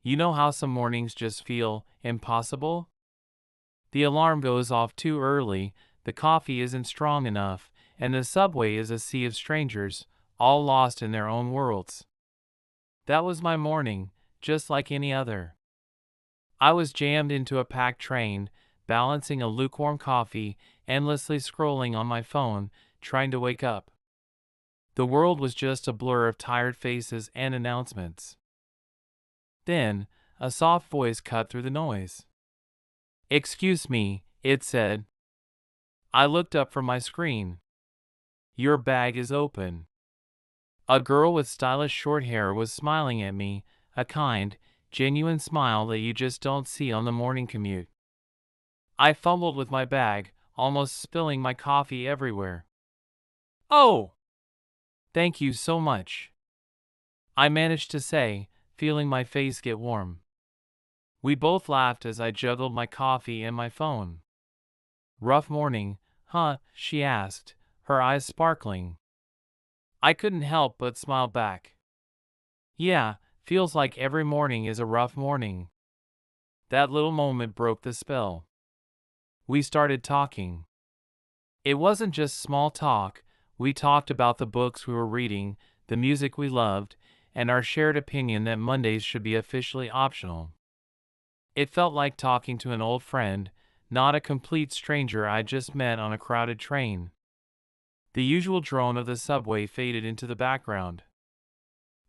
You know how some mornings just feel impossible? The alarm goes off too early, the coffee isn't strong enough, and the subway is a sea of strangers, all lost in their own worlds. That was my morning, just like any other. I was jammed into a packed train, balancing a lukewarm coffee, endlessly scrolling on my phone, trying to wake up. The world was just a blur of tired faces and announcements. Then, a soft voice cut through the noise. "Excuse me," it said. I looked up from my screen. "Your bag is open." A girl with stylish short hair was smiling at me, a kind, genuine smile that you just don't see on the morning commute. I fumbled with my bag, almost spilling my coffee everywhere. "Oh, thank you so much," I managed to say, feeling my face get warm. We both laughed as I juggled my coffee and my phone. "Rough morning, huh?" she asked, her eyes sparkling. I couldn't help but smile back. "Yeah, feels like every morning is a rough morning." That little moment broke the spell. We started talking. It wasn't just small talk, we talked about the books we were reading, the music we loved, and our shared opinion that Mondays should be officially optional. It felt like talking to an old friend, not a complete stranger I just met on a crowded train. The usual drone of the subway faded into the background.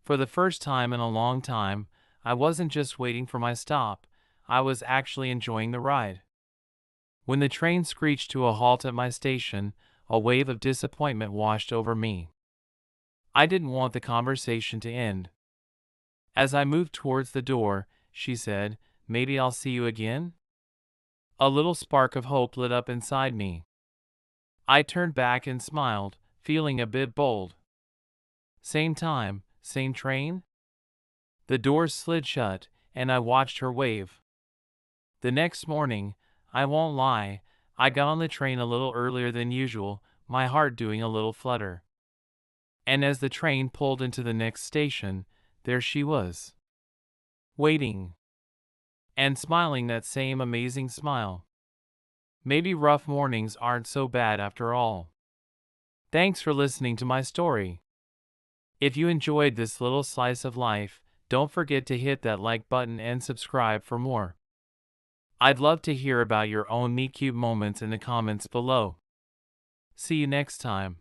For the first time in a long time, I wasn't just waiting for my stop, I was actually enjoying the ride. When the train screeched to a halt at my station, a wave of disappointment washed over me. I didn't want the conversation to end. As I moved towards the door, she said, "Maybe I'll see you again?" A little spark of hope lit up inside me. I turned back and smiled, feeling a bit bold. Same time, same train? The doors slid shut, and I watched her wave. The next morning, I won't lie, I got on the train a little earlier than usual, my heart doing a little flutter. And as the train pulled into the next station, there she was. Waiting. And smiling that same amazing smile. Maybe rough mornings aren't so bad after all. Thanks for listening to my story. If you enjoyed this little slice of life, don't forget to hit that like button and subscribe for more. I'd love to hear about your own meet cute moments in the comments below. See you next time.